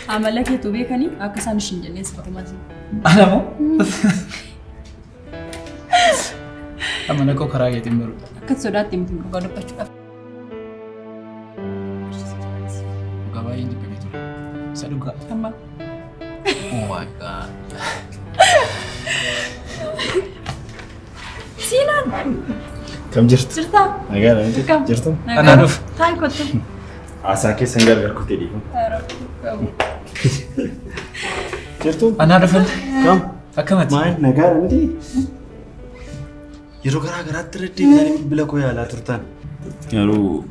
عملك يتوبي كني أكسان شنجني سبتمازي أنا مو أما نكو خراجة تمر كتسودات تيم قالوا بتشوف قبائل دي بيتو سألوك أما oh my god سينان كم جرت؟ جرتا أجل أنت جرتم؟ أنا أعرف هاي كنتم عساكي سنجر كنت لي جرتم؟ أنا أعرف كم؟ أكمل ما نجار مدي يروح كرا تردي كاري بلكو يا لا ترتان يارو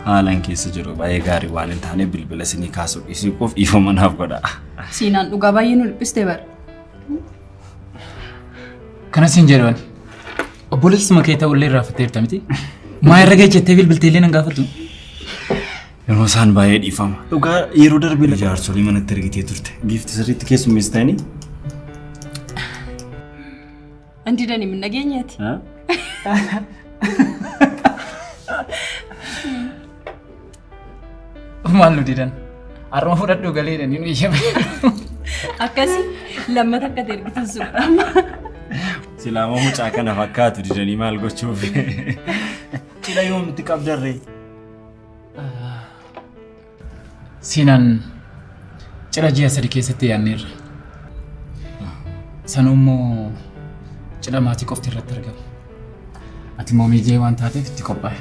حالان كيس جرو باي غاري وان تاني بلبل سني كاسو يسيقوف يفهم أنا أفقدا سينان وقاباينو البستيبر كنا سنجرون أبوليس ما كيتا ولا رافت ترتمتي ما يرجع جتة بالتلين نقافلتو يروسان بايد يفهم وقا يرودر بيلا جار سولي من الترقية ترت جيفت سريت كيس مستاني أنت داني من نجينيتي ها مالو ديدان أرما فرد دو غالي دان ينوي أكاسي لما تكتير بتزور سلامة مچاكا نفكات ديداني مال غوچوف تلا يوم تكابدر ري سينان چرا جيا سريكي ستي يانير سنومو چرا ماتي كفتي رترغم أتي مومي جي وان تاتي في تكوباي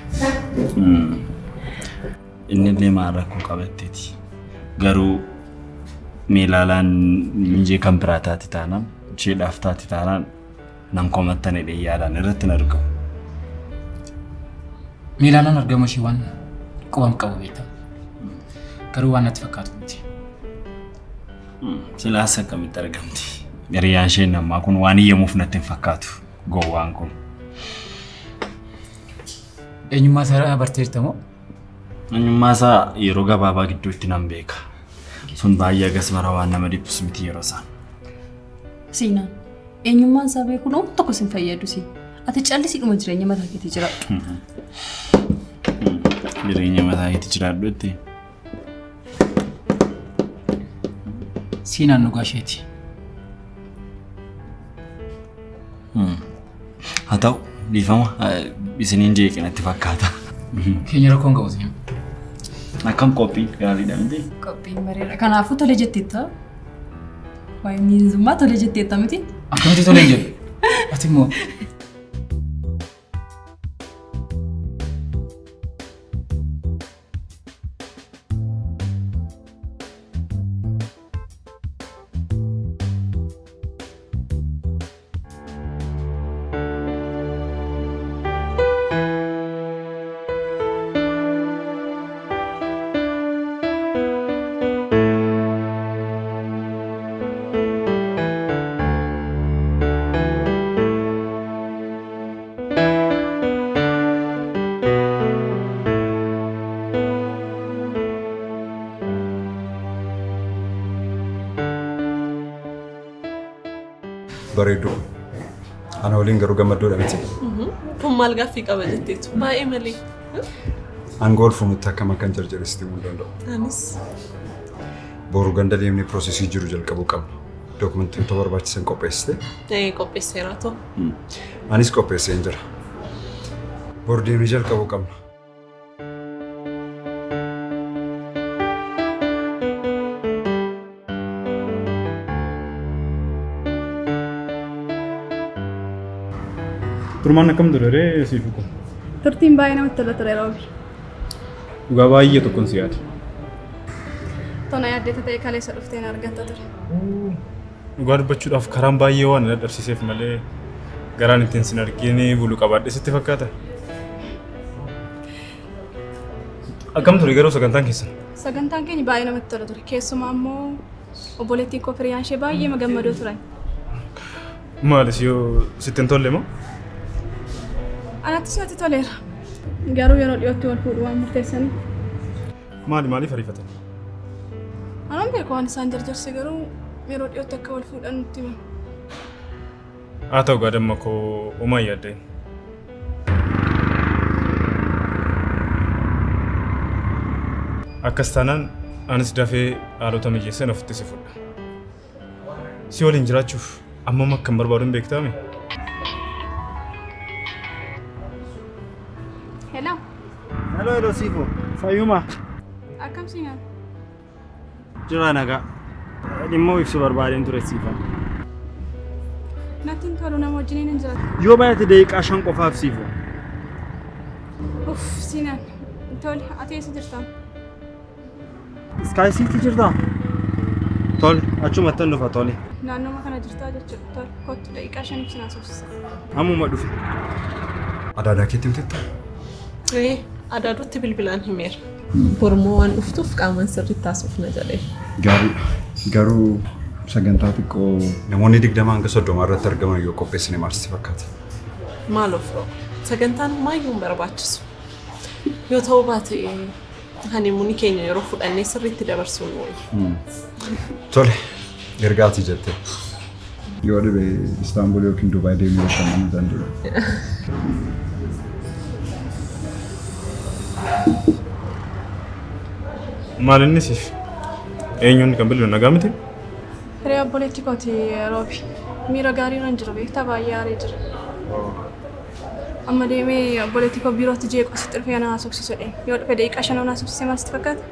إني اللي ما أراكم قابلتي غارو ميلالان نجي كمبراتات تانام شيء لافتات تانام نانكم التاني اللي يالان رتنا ركو ميلانا نرغمو شي وان قوام قوبيتا غارو وانا تفكاتو متي سلاسة كم ترغمتي غريان شيء نما أكون واني يموفنتين فكاتو غوانكم eenyummaa isaa barteertamoo eenyummaa isaa yeroo gabaabaa gidduutti nan beeka sun baay'ee agasmara waan nama dhibbisu miti yeroo isaan Siinaan eenyummaan isaa beekuun waan tokko sin fayyadu si ati callisidhuma jireenya mataa keetii jiraadhu jireenya mataa keetii jiraadhutti siinaan dhugaa isheeti haa ta'u dhiifama isiniin jeeqinatti fakkaata. Keenya rakkoon qabu siin. Akkam qophii gaariidha miti? Qophiin bareeda. Kanaafuu tole jetteetta. Waa'ee miinzummaa tole jetteetta miti? Akkamitti tole hin jedhu? Ati immoo bareedu ana waliin garuu gammaddoodha miti. Kun maal gaaffii qaba jetteetu baay'ee malee. Aangool funutti akkam akkan jarjaristi mun danda'u. Anis boru ganda deemnee piroosesii jiru jalqabuu qabna. Dookumentoota barbaachisan qopheessite. Qopheesseera too. Anis qopheessee hin jira. Boru deemnee jalqabuu qabna. Turmaan akkam ture ree siifu kun? Turtiin baay'ee namatti tola ture Roobi. Dhugaa baay'ee tokkoon si yaada. Tona yaaddeeta ta'e kaleessa dhuftee na argatta ture. Dhugaa dubbachuudhaaf karaan baay'ee waan na dadhabsiiseef malee garaan ittiin sin argine bulu qabaadhe sitti fakkaata. Akkam ture garuu sagantaan keessan? Sagantaan keenya baay'ee namatti tola ture. Keessumaa immoo obboleettiin koo firiyaan ishee baay'ee gammadoo turan. Maalis yoo sitti hin tolle moo? Anattis natti toleera. Garuu yeroo dhiyootti wal fuudhu waan murteessanii. Maaliif ariifatan? Anaan beeku waan isaan jarjarse garuu yeroo dhiyootti akka wal fuudhan nutti himan. Haa ta'u gaadamma koo uumaa yaaddeen. Akkas taanaan anis dafee haalota mijeessan ofitti si fudha. Si waliin jiraachuuf ammam akkan barbaadu hin beektaame? Hello. Hello Siifoo. Fayyuma. Akkam Siinaan? Jira nagaa. Dhimma ibsu barbaadeen ture Siifaa. Natti hin tolu nama wajjiniin hin jiraatu. Yoo baay'ate daqiiqaa 5 qofaaf Siifoo. Uff Siinaan. Tole ati eessa jirtaa? Sky City jirta? Tole achumatti hin dhufa tole. Naannoo kana jirtaa jechuudha. Tole kottu daqiiqaa 5 sinaa soofsisa. Ammuma dhufe. Adaadaa keetti himteetta? Adaaduutti bilbilaan himeera. Bormoo waan dhuftuuf qaamaan sirriitti taasifna jedhee. Gaariidha. Garuu sagantaa xiqqoo namoonni 20 hanga 30 irratti argaman yoo qopheessine maal sitti fakkaata? Maal ofiroo? Sagantaan maayyuu hin barbaachisu. Yoo ta'uu baate hanimuun keenya yeroo fudhannee sirriitti dabarsuun wayya. Tole, ergaati jette. Yoo dhibe Istaanbul yookiin Dubaay deemuu bashannanuu dandeenya. Maal inni siif? Eenyuun kan bilbilu nagaa miti? Hiree obboleetti kooti Roobi. Miira gaarii irra hin jiru beektaa baay'ee aarii jira. Amma deemee obboleetti koo biirootti jeequ asitti dhufee ana haasofsiisudha. Yoo dhufe daqiiqaa 5 na haasofsiisee maal sitti fakkaata?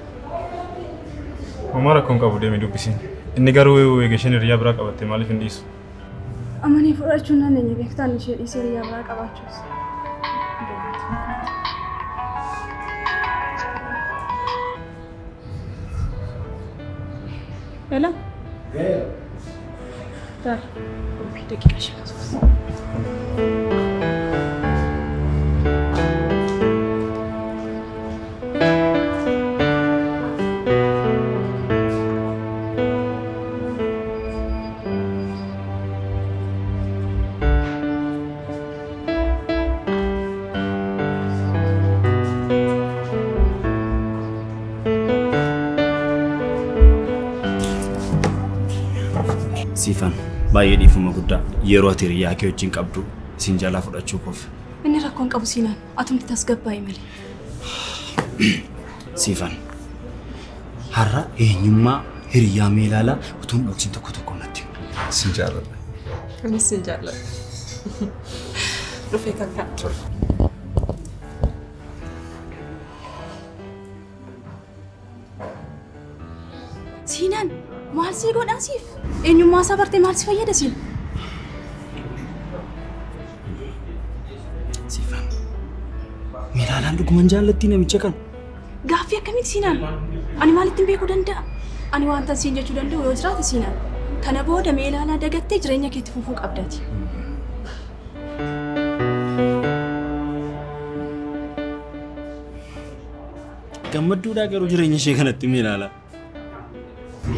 Homaa rakkoon qabu deemee dubbisiin. Inni garuu eegashin hiriyaa biraa qabatte maaliif hin dhiisu? Amanii fudhachuun dandeenya beektaan ishee dhiisee hiriyaa biraa qabaachuus. Hello? Dar. Bir dakika şey olsun. Siifan baay'ee dhiifama guddaa yeroo ati hiriyaa kee wajjin qabdu isin jalaa fudhachuu qofa. Inni rakkoon qabu Siinaan atumti tasgabbaa'e malee. Siifan har'a eenyummaa hiriyaa mee ilaalaa utuun dhoksin tokko natti. Sin jaalladha. Anis sin jaalladha. Dhufee kan ka'a. Siinaan maal si godhaa siif? Eenyummaa isaa bartee maal si fayyada siin? Siifan Meelaalaan dhuguman jaallattii namicha kana. Gaaffii akkamitti Siinaan? Ani maalittiin beekuu danda'a? Ani wanta siin jechuu danda'u yoo jiraate Siinaan. Kana booda Meelaalaa dagattee jireenya keetti fufuu qabdaati. Gammadduudhaa garuu jireenya ishee kanatti Meelaalaa.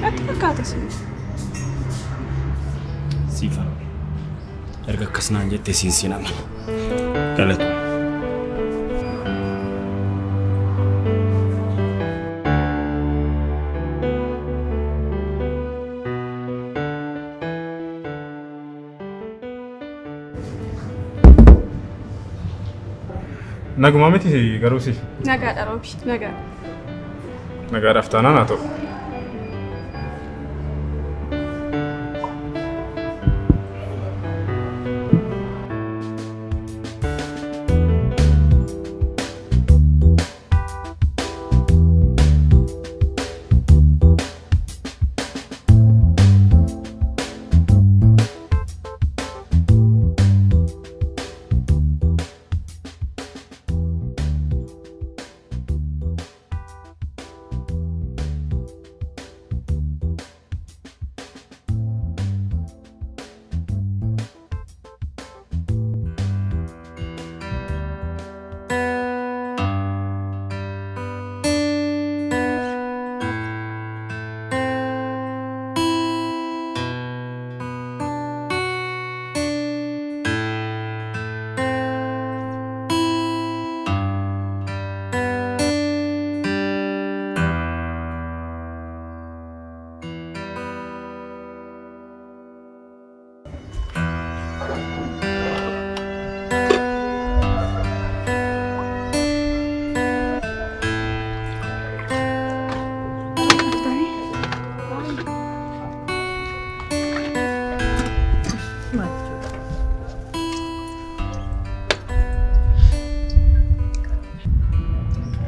Natti fakkaata siin. Siifan erga akkas naan jettee siin amana. Galatu. Naguma miti garuu siif. Nagaadha Roobi, nagaa. Nagaadhaaf taanaan haa ta'u.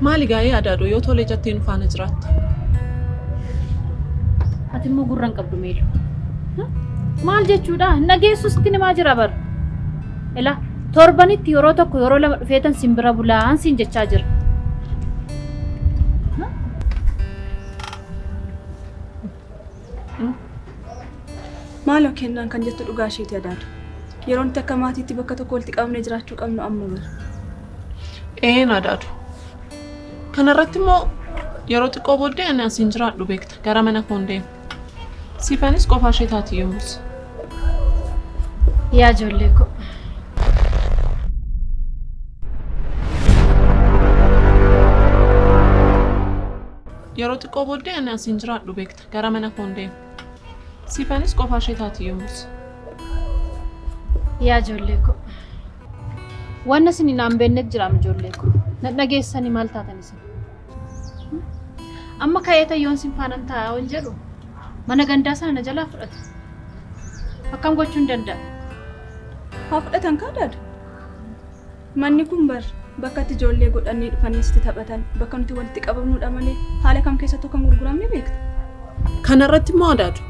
Maali gaa'ee adaadoo yoo tolee jettee nu faana jiraatta? Ati immoo gurraan qabdu meelu. Maal jechuudha? Nageessus itti namaa jira bar. Ela torbanitti yeroo tokko yeroo lama dhufeetan simbira bulaan siin jechaa jira. Maaloo kennaan kan jettu dhugaa isheeti adaadu. Yeroo nuti akka maatiitti bakka tokko walitti qabnee jiraachuu qabnu amma bara. Adaadu. Kanarratti immoo yeroo xiqqoo booddee ani asiin jiraadhu beekta gara mana koon deema. Siifaanis qofaa ishee taati yommus. Yaa ijoollee koo. Yeroo xiqqoo booddee ani asiin jiraadhu beekta gara mana koon deema. Siifaanis qofaa ishee taati yommus. Yaa ijoollee koo. Wanna isin naan beeknet jiraam ijoollee koo. Nadhageessanii maal taatan isin? Amma ka'eeta yoon sin faanan taa'aa ol jedhu mana gandaa sana na jalaa fudhata. Akkam gochuun danda'a? Haa fudhatan kaadaadha. Manni kun bar bakka itti ijoollee godhanii dhufanii itti taphatan bakka nuti walitti qabamnuudha malee haala kam keessattuu kan gurguramne beekta. Kanarratti immoo adaadu.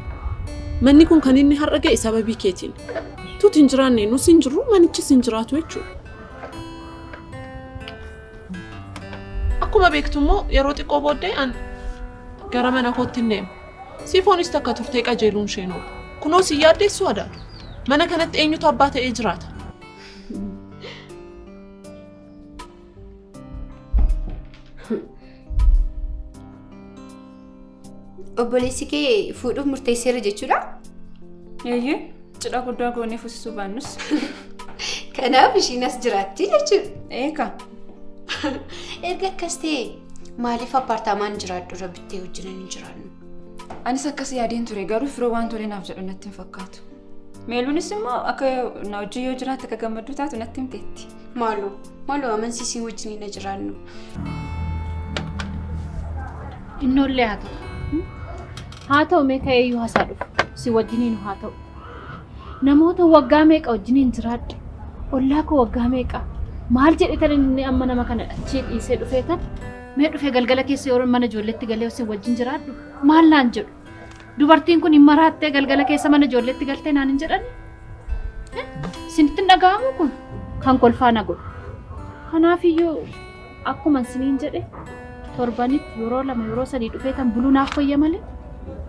Manni kun kan inni har'a ga'e sababii keetiin. Tuti hin jiraanne nus hin jirru manichis hin jiraatu jechuudha. Akkuma beektu immoo yeroo xiqqoo booddee an gara mana kootti hin deema. Siifoonis takka turtee qajeeluun isheen oolu. Kunoo si yaaddeessu adaadu. Mana kanatti eenyutu abbaa ta'ee jiraata? Obboleessi kee fuudhuuf murteesseera jechuudha? Eeyyee, cidha guddaa goonee fuusisuu baannus. Kanaaf ishiin as jiraatti jechuudha. Eeka. Erga akkas ta'e maaliif appaartaamaan jiraadhu irra bittee wajjin hin jiraannu? Anis akkas yaadeen ture garuu firoo waan tolee naaf jedhu natti hin fakkaatu. Meeluunis immoo akka na wajjin yoo jiraatte akka gammadduu taatu natti himteetti. Maaloo amansiisii wajjin hin jiraannu. Innoollee haa ta'u. Haa ta'u meeqa eeyyuu hasaa dhufu si wajjiniin haa ta'u. Namoota waggaa meeqa wajjiniin jiraadhu? Ollaa koo waggaa meeqa? Maal jedhetan inni amma nama kana dhachee dhiisee dhufeetan? Mee dhufee galgala keessa yeroo mana ijoolleetti galee si wajjin jiraadhu? Maal naan jedhu? Dubartiin kun hin maraattee galgala keessa mana ijoolleetti galtee naan hin jedhani? Sinitti dhaga'amu kun kan kolfaa na godhu. Kanaafiyyuu akkuma siniin jedhe torbanitti yeroo lama yeroo sadii dhufeetan buluu naaf fayya malee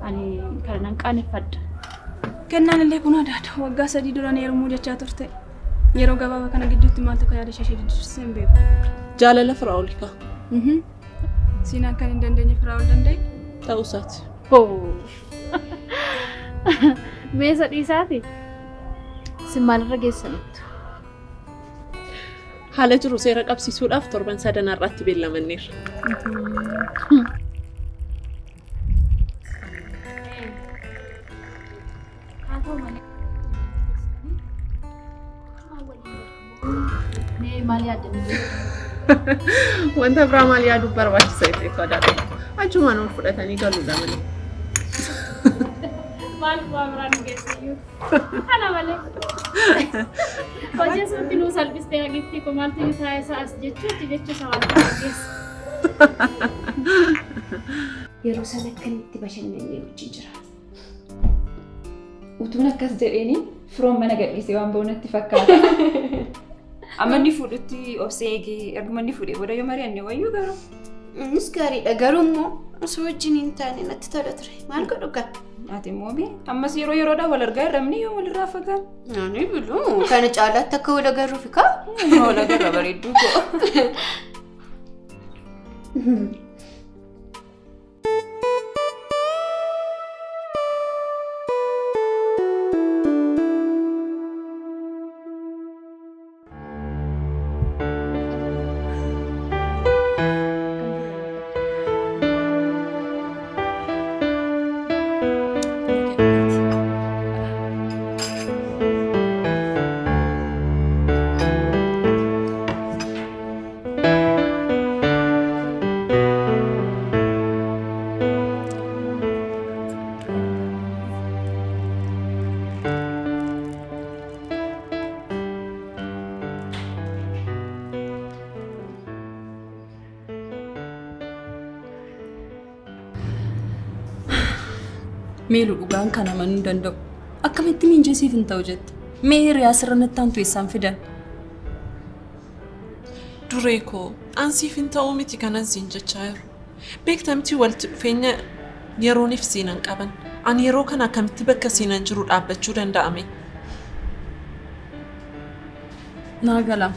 ani kana nan qaaneffadha. Kennaan illee kun adaada waggaa 3 dura heerumuu jechaa turte. Yeroo gabaabaa kana gidduutti maaltu akka yaada ishee jijjiirsee hin beeku. Jaalala Firaa'olika. Siinaan kan hin dandeenye Firaa'ol danda'e? Ta'uusaati. Meesa dhiisaati. Isin maalirra geessanittu? Haala jiru seera qabsiisuudhaaf torban 3 irratti beellamanneerra. Maal yaaddanni? Wanta biraa maal yaaduu barbaachisa ta'e sodaadha. Achumaan ol fudhatanii galuudha malee. Maal bu'aa biraan geessiyyuu? Kana malee. Hojii asumatti nuu salphistee hagiftii kun maaltu yoo taa'e sa'as jechuutti jechuusa waan geessa. Yeroo sana akkamitti bashannanee wajjin jiraata? Utuun akkas jedheeni firoon mana gadhiisee waan ba'u fakkaata. Amma inni fuudhutti obsee eegee erguma inni fuudhee booda yoo mari'anne wayyuu garuu. Innis gaariidha garuu immoo osoo wajjin hin taane natti tola ture. Maal godhu gaa? Ati immoo bee ammas yeroodhaan wal argaa jirramni yoo walirraa fagaatu. Ani biluu kana caalaatti akka wal agarruuf kaa? Wal agarra bareedduu koo. Meeluu dhugaan kana amanuu hin danda'u. Akkamitti miinjesiif hin ta'u jette. Mee hiriyaa sirnatti aantu eessaan fidan? Duree koo ansiif hin ta'uu miti kanan siin jechaa jiru. Beektamtii walitti dhufeenya yerooniif siinan qaban. Ani yeroo kana akkamitti bakka siinan jiru dhaabbachuu danda'ame? Naa gala.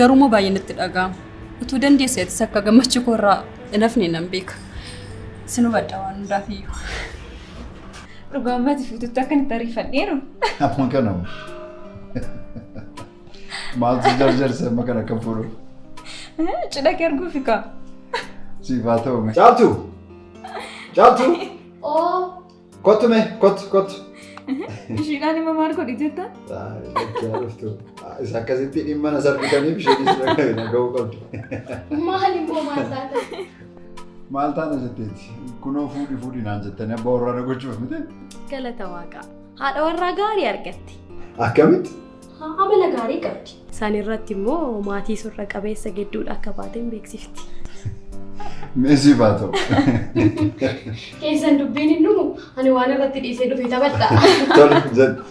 Garuu baay'ee natti dhaga'ama. Utuu dandeesseetis akka gammachuu koorraa hin hafne nan beeka. Sinu badda waan hundaaf iyyuu. Dhugaan baati fuututti akka nuti ariifadheeru. Amma kanamu. Maaltu jarjarse amma kana kan fuudhu? Cidha kee arguuf kaa. Siifaa ta'u mee. Caaltu! Caaltu! Oo. Kottu mee kottu. Ishiidhaan immoo maal godhi jetta? Isa akkasitti dhimma na sarbitanii isheenis nagahuu qabdi. Maal immoo maal taata? Maal taana jetteeti? Kunoo fuudhi naan jettanii abbaa warraa gochuuf miti? Galata Waaqaa. Haadha warraa gaarii argatti. Akkamitti? Amala gaarii qabdi. Isaan irratti immoo maatii surra qabeessa gidduudha akka baateen beeksifti. Meesii baa ta'u. Keessan dubbiin hin dhumu ani waan irratti dhiisee dhufe taphadha. Tole jedhu.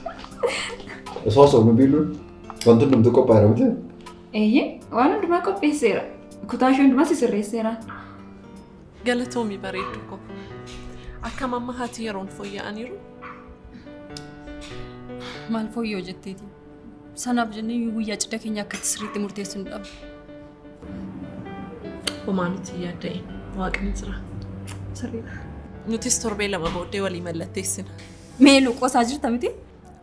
Osoo nu biiluun wanti hundumtuu qophaa'eera miti? Eeyyee waan hundumaa qopheesseera. Kutaa ishee hundumaa sisirreesseera. Galatoomii bareeddu koo. Akkam amma haati yeroon fooyya'aniiru? Maal fooyya'u jetteeti? Sanaaf jennee guyyaa cidha keenya akkatti sirriitti murteessuu hin dhabu. Homaa miti yaadda'e. Waaqni jira. Sirriidha. Nutis torbee lama booddee walii mallatteessina. Meeluu qoosaa jirta miti?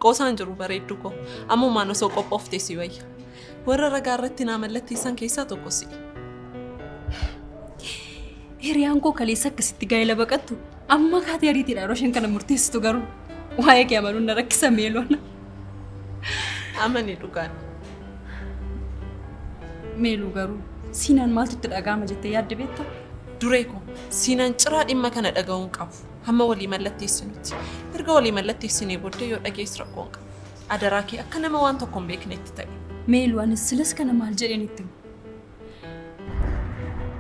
Qoosaan jiru bareeddu koo. Ammumaan osoo qophooftee si wayya. Warra ragaa irratti naa mallatteessan keessaa tokko si. Hiriyaan koo kaleessa akkasitti gaa'ela baqattu amma kaatee ariitiidha yeroo isheen kana murteessitu garuu waa'ee kee amanuun na rakkisa meeloona. Amani dhugaan. Meeluu garuu siinaan maaltu itti dhaga'ama jettee yaadde beekta? Duree koo siinaan ciraa dhimma kana dhaga'uun qabu. Hamma walii mallatteessinutti. Erga walii mallatteessinee booddee yoo dhageessu rakkoon qabu. Adaraa kee akka nama waan tokko hin beeknetti ta'e. Meeluu anis silas kana maal jedheen itti himu?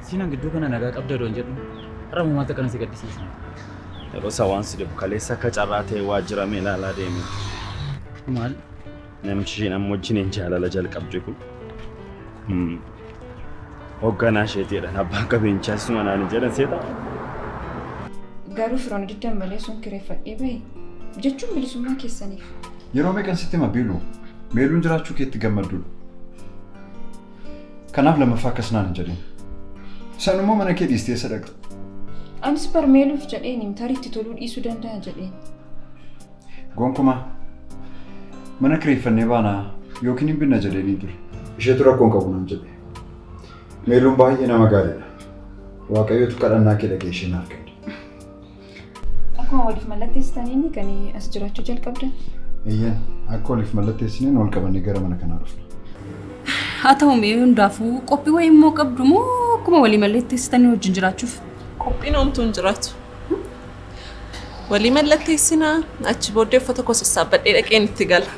Siinaan gidduu kana nagaa qabda doon jedhu har'a maaltu kana si gaddisiisa? Yeroo isaa waan si dhibu kaleessa akka carraa ta'e waajjiramee ilaalaa deeme. Maal? Namichi isheen amma wajjin jaalala jalqabde kun. Hoogganaa isheetiidhaan abbaan qabeenyaa suma naan jedhan seeta. Garuu firoon diddan malee sun kireeffadhee bahe jechuun bilisummaa keessaniif. Yeroo meeqan sitti hima biiluu? Meeluun jiraachuu keetti gammadduudha. Kanaaf lammaffaa akkas naan hin jedhin. Isaan immoo mana kee dhiistee sadaqxa. Anis barmeeluuf jedheen tariitti toluu dhiisuu danda'a jedheen. Gonkumaa mana kireeffannee baanaa yookiin hin binna jedheenii ture. Isheetu rakkoon qabu naan jedhe. Meeluun baay'ee nama gaariidha. Waaqayyootu kadhannaa kee dhagee ishee naaf kenna. Akkuma waliif mallatteessitanii kan as jiraachuu jalqabdan. Eeyyeen akka waliif mallatteessineen wal qabannee gara mana kanaa dhufna. Haa ta'u mee hundaafuu qophii wayii immoo qabdu moo akkuma walii mallatteessitanii wajjin jiraachuuf? Qophiin homtuun jiraatu. Walii mallatteessinaa achi booddee uffata koo sassaabbadhee dhaqeen itti gala.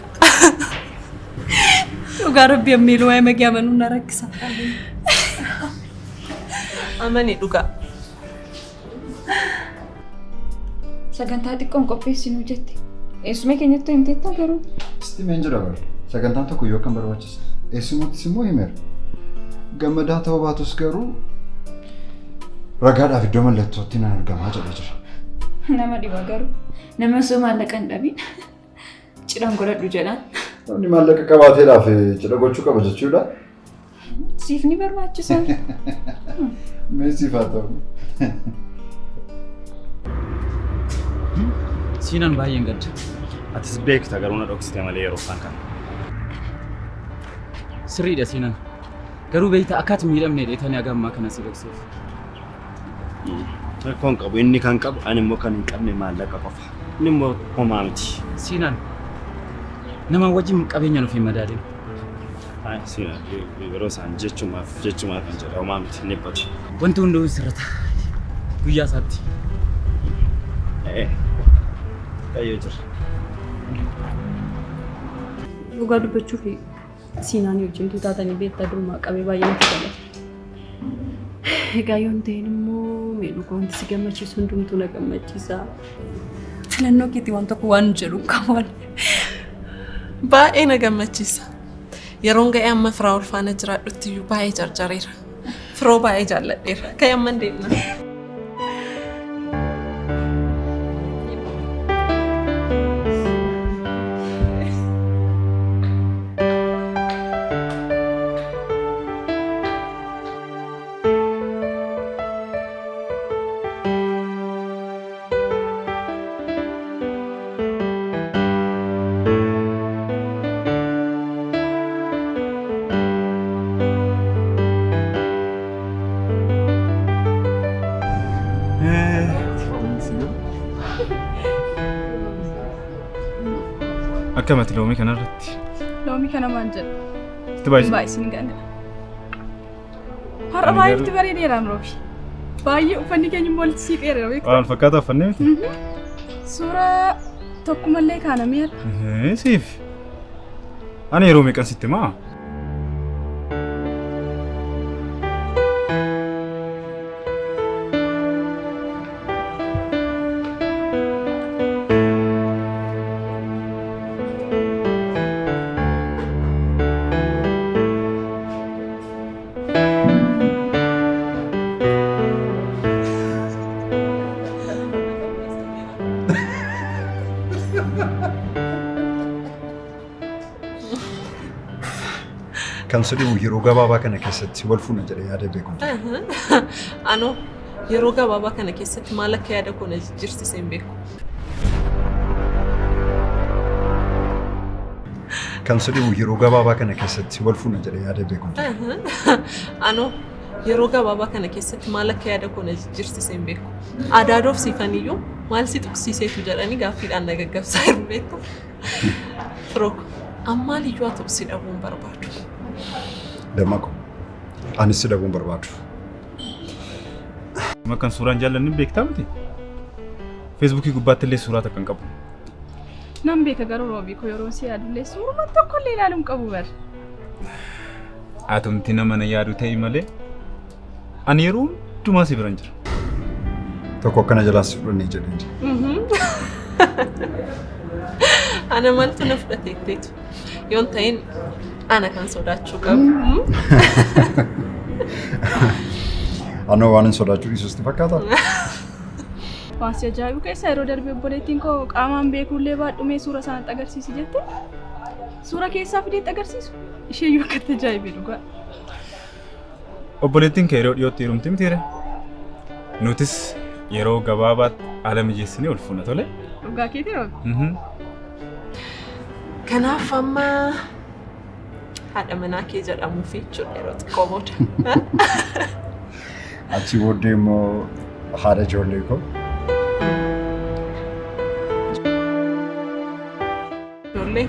Dhugaa rabbi ammeeluu waa'ee magii amanuun na rakkisa. Amani dhugaa. Sagantaa xiqqoon qopheessinuu jette. Eessuma keenyatti himteettaa garuu. Sitti meen jira bara. Sagantaan tokko yoo kan barbaachisa. Eessumatti immoo himeera. Gammadaa ta'uu baatus garuu ragaadhaaf iddoo mallattootti nan argamaa jedhee jira. Nama dhiba garuu nama osoo maallaqa hin dhabin cidhaan godhadhu jedhaan. Namni maallaqa qabaateedhaaf cidha gochuu qaba jechuudha. Siif ni barbaachisa. Mee siif haa ta'u. Siinaan baay'een gadda. Atis beekta garuu na dhoksite malee yeroo isaan kana. Sirriidha Siinaan. Garuu beekta akkaati miidhamne dheetanii agammaa kana si dhokseef. Rakkoon qabu inni kan qabu ani immoo kan hin qabne maallaqa qofa. Inni immoo homaa miti. Siinaan nama wajjin qabeenya nuuf hin madaalin. Siinaan yeroo isaan jechumaaf kan jedha homaa miti inni dhibbatu. Wanti hunduu sirrata guyyaa isaatti. Kayyoo jira. Dhugaa dubbachuuf Siinaan wajjin taatanii beektaa durumaa qabee baay'ee natti tola. Egaa yoon ta'in immoo meeluu wanti si gammachiisu hundumtuu na gammachiisa. filannoo keetii waan tokko waan jedhu qaban. Baay'ee na gammachiisa. Yeroon ga'ee amma firaa ulfaana jiraadhutti iyyuu baay'ee jarjareera. Firoo baay'ee jaalladheera. Ka'ee amma hin deemna. Akkamati loomii kanarratti? Loomii kana maal jedhu? Itti baay'isi? Baay'isiin gaana. Har'a baay'ee itti bareedeera Roobi. Baay'ee uffanni keenya immoo walitti siqeera beektaa? Waan fakkaata uffannee miti? Suuraa tokkumallee kaanameera. Siif. Ani yeroo meeqan sitti maa? Kan sedhibu yeroo gabaabaa kana keessatti wal fuuna jedhee yaada beekumsa. Anoo yeroo gabaabaa kana keessatti maal akka yaada koo na jijjiirsisee hin beeku. Kan sedhibu yeroo gabaabaa kana keessatti wal fuuna jedhee yaada beekumsa. Anoo yeroo gabaabaa kana keessatti maal akka yaada koo na jijjiirsisee hin beeku. Adaadoof siifaniyyuu maal si tuqsiiseetu jedhanii gaaffiidhaan na gaggabsaa jiru beektu. Firook ammaaliyyuu haa ta'u si dhabuun barbaadu. Damako. Anis si dhabuun barbaadu. Makkan suuraan jaallanni beektaa miti? Feesbuukii gubbaatti illee suuraa takka hin qabu. Nan beeka garuu Roobii koo yeroo si yaadullee suuruma tokkollee ilaaluun qabu bara. Atumti nama na yaadu ta'e malee ani yeroo hundumaa si biran jira. Tokko akkana jalaas fudhannee jedhanii. Ana maaltu na fudhateetteetu yoon ta'in ana kan sodaachuu qabu. Anoo waan hin sodaachuu dhiisuusti fakkaata. Waan si ajaa'ibu keessa yeroo darbe obboleettiin koo qaamaan beekuullee baadhumee suura sanatti agarsiisi jette. Suura keessaa fideetti agarsiisu isheeyyuu akkatti ajaa'ibee dhugaa. Obboleettiin kee yeroo dhiyootti heerumti mitiire? Nutis yeroo gabaabaatti haala mijeessinee ol fuuna tole. Dhugaa keetii Roobi. Kanaaf amma haadha manaa kee jedhamuuf jechuudha yeroo xiqqoo booda. Achi booddee immoo haadha ijoollee koo. Ijoollee.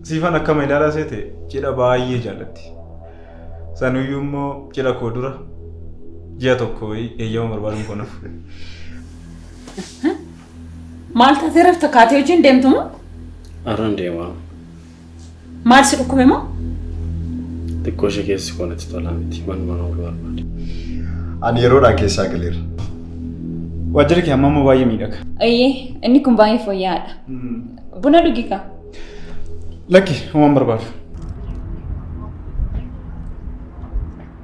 Siifan akkama ilaalaa seete cidha baay'ee jaallatti. Sanuyyuu immoo cidha koo dura ji'a tokko eeyyama barbaaduun koo nafu. Maal taatee rafta kaatee hojiin deemtu moo? Arraan deemaa. Maal si dhukkume moo? Xiqqoo ishee keessi koo natti tolaa miti. Manuma ooluu barbaade. Ani yeroodhaan keessaa galeera. Waajjirri kee amma ammoo baay'ee miidhaga. Ayyee inni kun baay'ee fooyya'aadha. Buna dhugi kaa. Lakki waan barbaadu.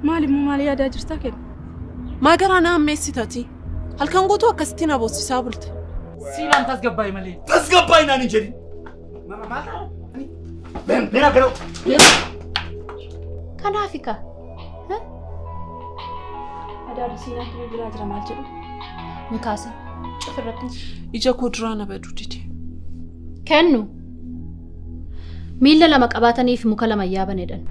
Maalimmoo maal yaadaa jirtaa kennu? Maagaraa na ammeessitati. Halkan guutuu akkasitti na boosisaa bulte. Siilaan tasgabbaa'e malee. Tasgabbaa'e naan hin jedhin. Mena garuu. Kanaaf ika. Adaadhi siinaan turee biraa jira maal jedhu? Mukaasan cufirratti. Ija koo duraa na baduu dide. Kennu. Miila lama qabaataniif muka lama yaabanedhan.